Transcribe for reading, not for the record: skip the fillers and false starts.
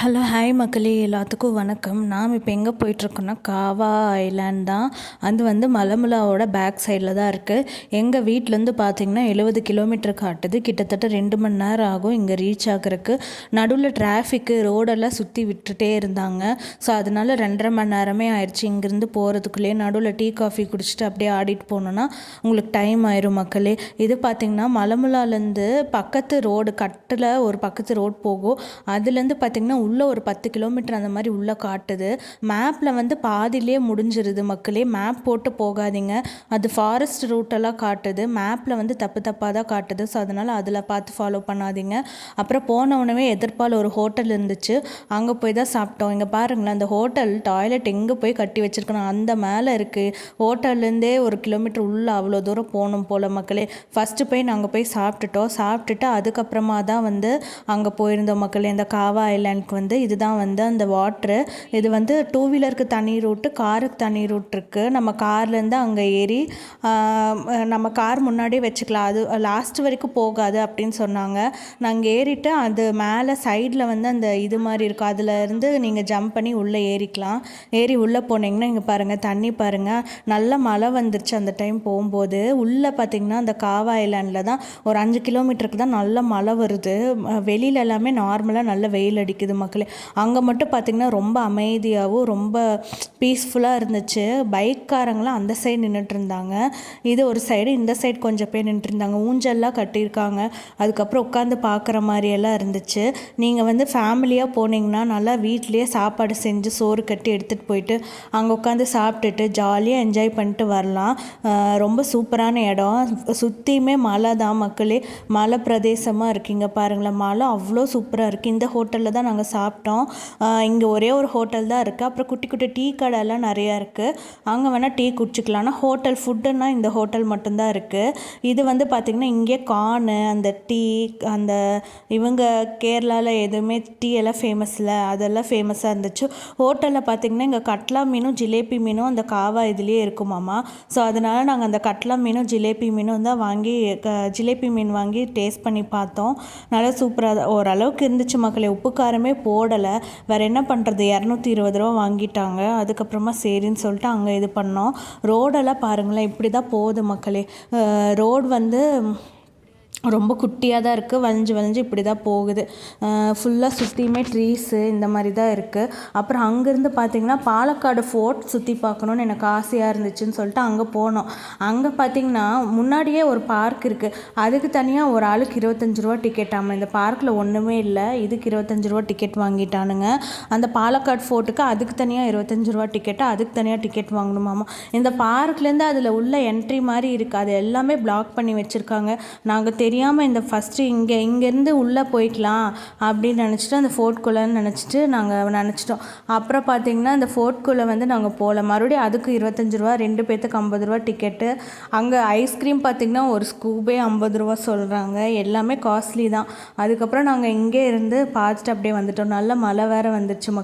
Hello hi மக்களே, எல்லாத்துக்கும் வணக்கம். நாம் இப்போ எங்கே போயிட்டுருக்கோன்னா காவா ஐலாண்ட் தான். அது வந்து மலமுலாவோட பேக் சைடில் தான் இருக்குது. எங்கள் வீட்டிலேருந்து பார்த்திங்கன்னா 70 கிலோமீட்டர் காட்டுது. கிட்டத்தட்ட 2 மணி நேரம் ஆகும் இங்கே ரீச் ஆகிறதுக்கு. நடுவில் டிராஃபிக்கு ரோடெல்லாம் சுற்றி விட்டுட்டே இருந்தாங்க. ஸோ அதனால் 2.5 மணி நேரமே ஆயிடுச்சு இங்கேருந்து போகிறதுக்குள்ளேயே. நடுவில் டீ காஃபி குடிச்சிட்டு அப்படியே ஆடிட்டு போனோன்னா உங்களுக்கு டைம் ஆயிரும் மக்களே. இது பார்த்திங்கன்னா மலமுலாலேருந்து பக்கத்து ரோடு கட்டில் ஒரு பக்கத்து ரோடு போகும். அதுலேருந்து பார்த்திங்கன்னா உள்ளே ஒரு 10 கிலோமீட்டர் அந்த மாதிரி உள்ளே காட்டுது. மேப்பில் வந்து பாதியிலே முடிஞ்சிருது மக்களே. மேப் போட்டு போகாதீங்க, அது ஃபாரஸ்ட் ரூட்டெல்லாம் காட்டுது. மேப்பில் வந்து தப்பு தப்பாக தான் காட்டுது. ஸோ அதனால் அதில் பார்த்து ஃபாலோ பண்ணாதீங்க. அப்புறம் போனவுடனே எதிர்ப்பால் ஒரு ஹோட்டல் இருந்துச்சு, அங்கே போய் தான் சாப்பிட்டோம். இங்கே பாருங்களேன், அந்த ஹோட்டல் டாய்லெட் எங்கே போய் கட்டி வச்சுருக்கணும் அந்த மேலே இருக்குது. ஹோட்டல்லேருந்தே 1 கிலோமீட்டர் உள்ளே அவ்வளோ தூரம் போகணும் போல் மக்களே. ஃபஸ்ட்டு போய் நாங்கள் போய் சாப்பிட்டுட்டு அதுக்கப்புறமா தான் வந்து அங்கே போயிருந்தோம் மக்களே. இந்த காவா ஐலாண்டுக்கு வந்து இதுதான் வந்து அந்த வாட்ரு. இது வந்து 2 வீலருக்கு தனி ரூட்டு, காருக்கு தனி ரூட் இருக்குது. நம்ம கார்லேருந்து அங்கே ஏறி நம்ம கார் முன்னாடியே வச்சுக்கலாம். அது லாஸ்ட் வரைக்கும் போகாது அப்படின்னு சொன்னாங்க. நாங்கள் ஏறிட்டு அது மேலே சைடில் வந்து அந்த இது மாதிரி இருக்கும், அதில் இருந்து நீங்கள் ஜம்ப் பண்ணி உள்ளே ஏறிக்கலாம். ஏறி உள்ளே போனீங்கன்னா இங்கே பாருங்கள், தண்ணி பாருங்கள், நல்ல மழை வந்துருச்சு அந்த டைம் போகும்போது. உள்ளே பார்த்திங்கன்னா அந்த காவா ஐலாண்டில் தான் ஒரு 5 கிலோமீட்டருக்கு தான் நல்ல மழை வருது. வெளியில் எல்லாமே நார்மலாக நல்ல வெயில் அடிக்குது மக்களே. அங்கே மட்டும் பார்த்திங்கன்னா ரொம்ப அமைதியாகவும் ரொம்ப பீஸ்ஃபுல்லாக இருந்துச்சு. பைக்காரங்களாம் அந்த சைடு நின்றுட்டு இருந்தாங்க, இது ஒரு சைடு, இந்த சைடு கொஞ்சம் பேர் நின்றுருந்தாங்க. ஊஞ்சல்லாம் கட்டியிருக்காங்க, அதுக்கப்புறம் உட்காந்து பார்க்குற மாதிரியெல்லாம் இருந்துச்சு. நீங்கள் வந்து ஃபேமிலியாக போனீங்கன்னா நல்லா வீட்லேயே சாப்பாடு செஞ்சு சோறு கட்டி எடுத்துகிட்டு போயிட்டு அங்கே உட்காந்து சாப்பிட்டுட்டு ஜாலியாக என்ஜாய் பண்ணிட்டு வரலாம். ரொம்ப சூப்பரான இடம். சுற்றியுமே மலை தான் மக்களே, மலை பிரதேசமாக இருக்குங்க. பாருங்களேன், மலை அவ்வளோ சூப்பராக இருக்குது. இந்த ஹோட்டலில் தான் நாங்கள் சாப்பிட்டோம். இங்கே ஒரே ஒரு ஹோட்டல் தான் இருக்குது. அப்புறம் குட்டி குட்டி டீ கடைலாம் நிறையா இருக்குது, அங்கே வேணால் டீ குடிச்சிக்கலாம். ஆனால் ஹோட்டல் ஃபுட்டுன்னா இந்த ஹோட்டல் மட்டும்தான் இருக்குது. இது வந்து பார்த்திங்கன்னா இங்கே கார்னு அந்த டீ, அந்த இவங்க கேரளாவில் எதுவுமே டீ எல்லாம் ஃபேமஸ் இல்லை, அதெல்லாம் ஃபேமஸாக இருந்துச்சு. ஹோட்டலில் பார்த்திங்கன்னா இங்கே கட்லா மீனும் ஜிலேபி மீனும் அந்த காவா இதுலேயே இருக்குமாம்மா. ஸோ அதனால் நாங்கள் அந்த கட்லா மீனும் ஜிலேபி மீனும் தான் வாங்கி ஜிலேபி மீன் வாங்கி டேஸ்ட் பண்ணி பார்த்தோம். நல்லா சூப்பராக ஓரளவுக்கு இருந்துச்சு மக்களே. உப்பு காரமே போடலை, வேறு என்ன பண்ணுறது, 220 ரூபா வாங்கிட்டாங்க. அதுக்கப்புறமா சரின்னு சொல்லிட்டு அங்கே இது பண்ணோம். ரோடெல்லாம் பாருங்களேன், இப்படி தான் போகுது மக்களே. ரோடு வந்து ரொம்ப குட்டியாக தான் இருக்குது, வளைஞ்சு இப்படி தான் போகுது. ஃபுல்லாக சுற்றியுமே ட்ரீஸு இந்த மாதிரி தான் இருக்குது. அப்புறம் அங்கேருந்து பார்த்திங்கன்னா பாலக்காடு ஃபோர்ட் சுற்றி பார்க்கணுன்னு எனக்கு ஆசையாக இருந்துச்சுன்னு சொல்லிட்டு அங்கே போனோம். அங்கே பார்த்திங்கன்னா முன்னாடியே ஒரு பார்க் இருக்குது, அதுக்கு தனியாக ஒரு ஆளுக்கு 25 ரூபா டிக்கெட். ஆமாம், இந்த பார்க்கில் ஒன்றுமே இல்லை, இதுக்கு 25 ரூபா டிக்கெட் வாங்கிட்டானுங்க. அந்த பாலக்காடு ஃபோர்ட்டுக்கு அதுக்கு தனியாக 25 ரூபா டிக்கெட்டு, அதுக்கு தனியாக டிக்கெட் வாங்கணுமாமா. இந்த பார்க்லேருந்து அதில் உள்ள என்ட்ரி மாதிரி இருக்குது, அது எல்லாமே பிளாக் பண்ணி வச்சுருக்காங்க. நாங்கள் தெரியாமல் இந்த ஃபஸ்ட்டு இங்கேருந்து உள்ளே போய்க்கலாம் அப்படின்னு நினச்சிட்டு அந்த ஃபோர்ட்குள்ளேன்னு நினச்சிட்டு நாங்கள் நினச்சிட்டோம். அப்புறம் பார்த்திங்கன்னா அந்த ஃபோர்ட்குள்ளே வந்து நாங்கள் போகல. மறுபடியும் அதுக்கு 25 ரூபா, 2 பேர்த்துக்கு 50 ரூபா டிக்கெட்டு. அங்கே ஐஸ்கிரீம் பார்த்திங்கன்னா ஒரு ஸ்கூபே 50 ரூபா சொல்கிறாங்க, எல்லாமே காஸ்ட்லி தான். அதுக்கப்புறம் நாங்கள் இங்கே இருந்து பார்த்துட்டு அப்படியே வந்துட்டோம். நல்ல மழை வேறு வந்துருச்சு மக்கள்.